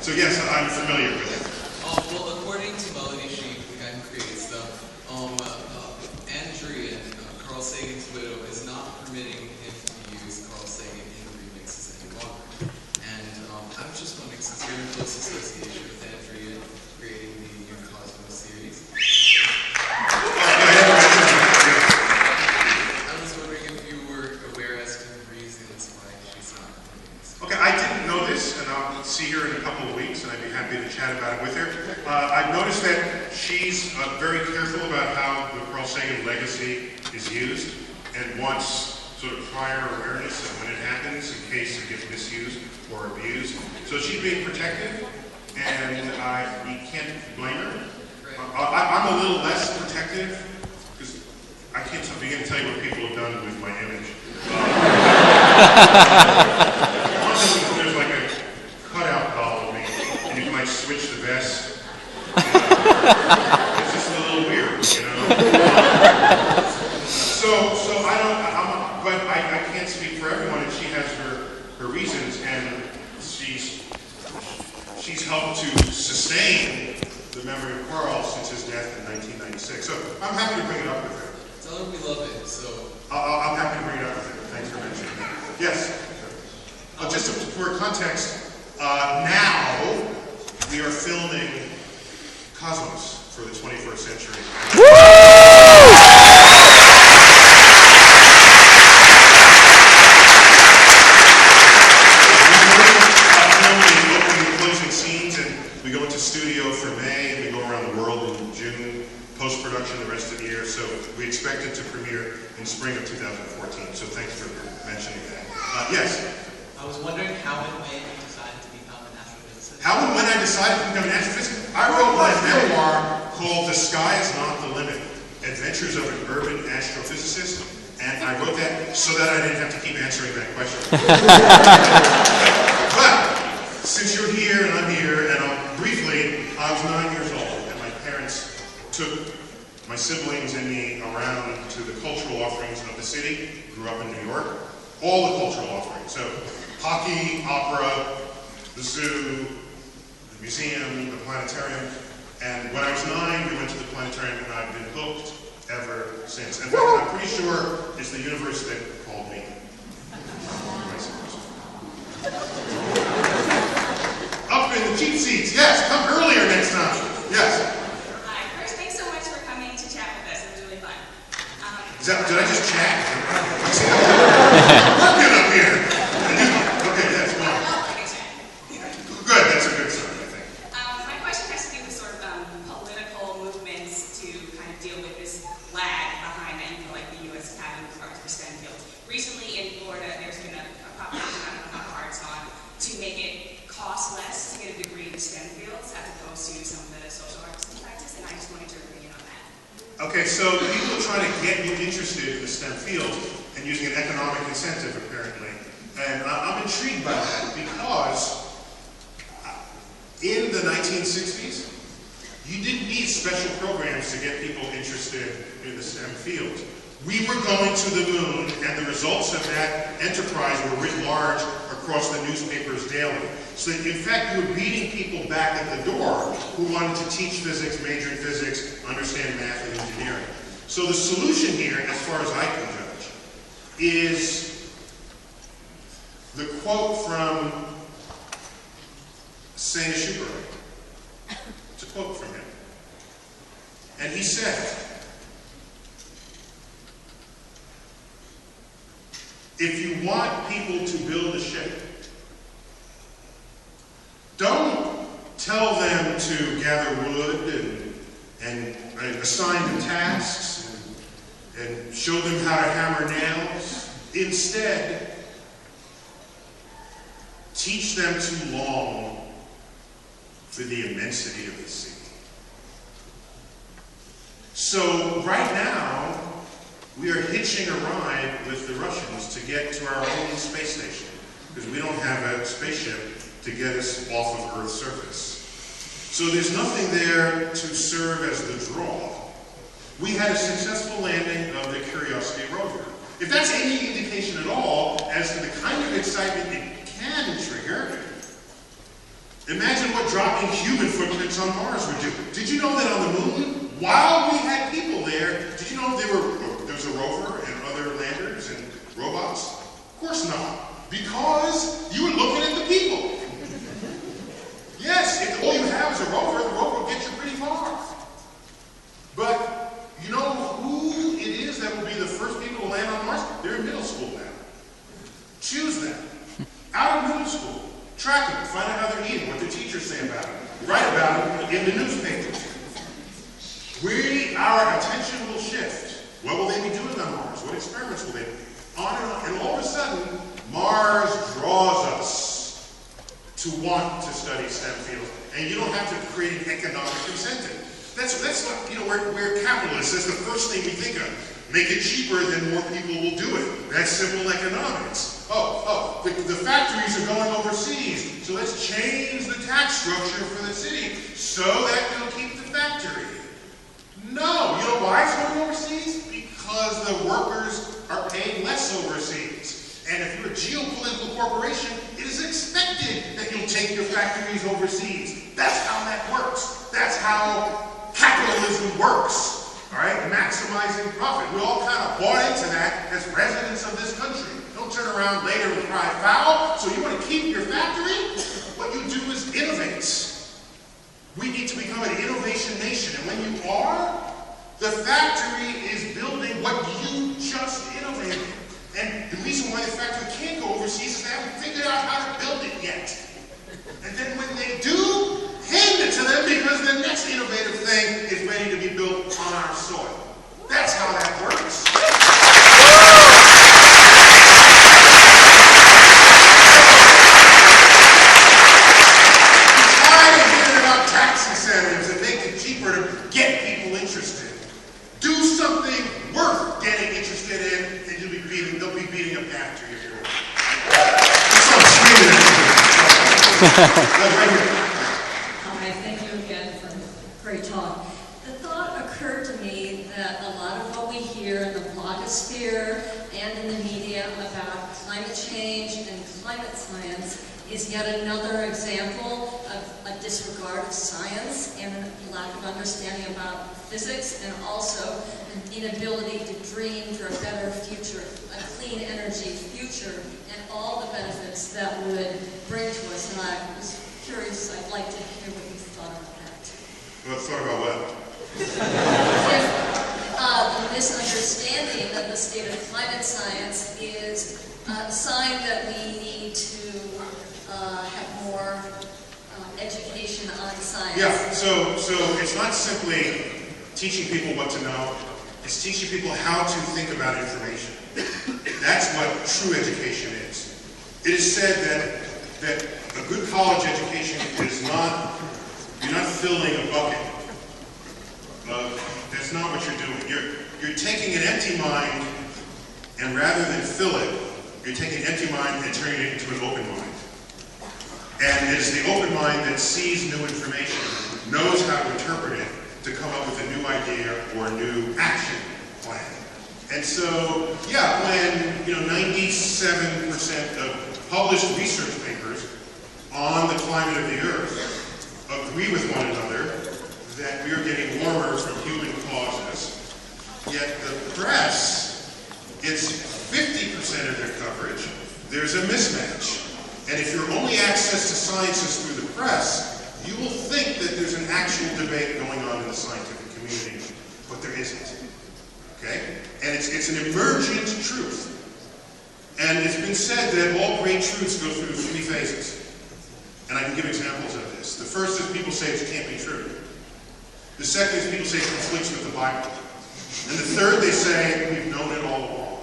So yes, I'm familiar with it. Well, according to Melody Sheep, the guy who created stuff, Andrea, Carl Sagan's widow, is not permitting him to use Carl Sagan in remixes any longer. And I was just wondering, since you're in close association with Andrea creating the New Cosmos series, I was wondering if you were aware as to the reasons why she's not permitting this. Okay, I didn't know this, and I'll see her in a couple of weeks, and I'd be happy to chat about it with her. I've noticed that she's very careful about how the Carl Sagan legacy is used, and wants sort of prior awareness of when it happens in case it gets misused or abused. So she's being protective, and you can't blame her. I'm a little less protective, because I can't begin to tell you what people have done with my image. There's like a cutout doll of me, and you might switch the vest. It's just a little weird, you know. So but I can't speak for everyone, and she has her reasons, and she's helped to sustain the memory of Carl since his death in 1996. So I'm happy to bring it up with her. Tell her we love it. So I'm happy to bring it up with her. Thanks for mentioning that. Yes. Just for context, now we are filming Cosmos for the 21st century. We go into studio for May, and we go around the world in June, post-production the rest of the year, so we expect it to premiere in spring of 2014, so thanks for mentioning that. Yes? I was wondering how and when you decided to become an astrophysicist. How and when I decided to become an astrophysicist? I wrote my memoir called The Sky Is Not the Limit, Adventures of an Urban Astrophysicist, and I wrote that so that I didn't have to keep answering that question. But since you're here and I'm here, and briefly, I was 9 years old, and my parents took my siblings and me around to the cultural offerings of the city. Grew up in New York. All the cultural offerings. So, hockey, opera, the zoo, the museum, the planetarium. And when I was 9, we went to the planetarium, and I've been hooked ever since. In fact, I'm pretty sure it's the universe that called me. Up in the cheap seats. Yes, come earlier next time. Yes. Hi. First, thanks so much for coming to chat with us. It was really fun. Did I just chat? Working up here. Okay, that's fine. Good, that's a good sign, I think. My question has to do with sort of political movements to kind of deal with this lag behind anything like the U.S. Academy of Arts for STEM fields. Recently in Florida, there's been a population of arts on to make it cost less to get a degree in STEM fields as opposed to some of the social arts and practice, and I just wanted your opinion on that. Okay, so people are trying to get you interested in the STEM field and using an economic incentive, apparently. And I'm intrigued by that because in the 1960s, you didn't need special programs to get people interested in the STEM field. We were going to the moon, and the results of that enterprise were writ large across the newspapers daily. So that, in fact, you were beating people back at the door who wanted to teach physics, major in physics, understand math and engineering. So the solution here, as far as I can judge, is the quote from Saint Exupéry. It's a quote from him. And he said, if you want people to build a ship, don't tell them to gather wood and assign them tasks and show them how to hammer nails. Instead, teach them to long for the immensity of the sea. So right now, we are hitching a ride with the Russians to get to our own space station, because we don't have a spaceship to get us off of Earth's surface. So there's nothing there to serve as the draw. We had a successful landing of the Curiosity rover. If that's any indication at all as to the kind of excitement it can trigger, imagine what what dropping human footprints on Mars would do. Did you know that on the moon, while we had people there, did you know there was a rover and other landers and robots? Of course not. Because you were looking at the people. Yes, if all you have is a rover, the rover will get you pretty far. But you know who it is that will be the first people to land on Mars? They're in middle school now. Choose them. Out of middle school. Track them. Find out how they're eating, what their teachers say about them. Write about them in the newspapers. Our attention will shift. What will they be doing on Mars? What experiments will they do? On and on. And all of a sudden, Mars draws us to want to study STEM fields. And you don't have to create an economic incentive. That's like, we're capitalists. That's the first thing we think of. Make it cheaper, then more people will do it. That's simple economics. The factories are going overseas, so let's change the tax structure for the city so that they'll keep the factory. No, you know why it's going overseas? Because the workers are paid less overseas. And if you're a geopolitical corporation, it is expected that you'll take your factories overseas. That's how that works. That's how capitalism works. All right, maximizing profit. We all kind of bought into that as residents of this country. Don't turn around later and cry foul. So you want to keep your factory? What you do is innovate. We need to become an innovation nation. And when you are, the factory is building what you just innovated. And the reason why the factory can't go overseas is they haven't figured out how to build it yet. And then when they do, hand it to them because the next innovative thing is ready to be built on our soil. That's how that works. Try to give about tax incentives and make it cheaper to get people interested. Do something worth getting interested in, and they'll be beating a path to your hero. Right here. Hi, thank you again for a great talk. The thought occurred to me that a lot of what we hear in the blogosphere and in the media about climate change and climate science is yet another example of a disregard of science and a lack of understanding about physics, and also an inability to dream for a better future, a clean energy future, and all the benefits that would bring to us. And I was curious, I'd like to hear what you thought about that. Well, thought about what? The misunderstanding of the state of climate science is a sign that we need to have more education on science. Yeah, so it's not simply teaching people what to know, it's teaching people how to think about information. That's what true education is. It is said that a good college education is not, you're not filling a bucket. That's not what you're doing. You're taking an empty mind, and rather than fill it, you're taking an empty mind and turning it into an open mind. And it is the open mind that sees new information, knows how to interpret it, to come up with a new idea or a new action plan. And so, yeah, when 97% of published research papers on the climate of the Earth agree with one another that we are getting warmer from human causes, yet the press gets 50% of their coverage, there's a mismatch. And if your only access to science is through the press, you will think that there's an actual debate going on in the scientific community, but there isn't. Okay? And it's an emergent truth. And it's been said that all great truths go through 3 phases. And I can give examples of this. The first is people say it can't be true. The second is people say it conflicts with the Bible. And the third, they say we've known it all along.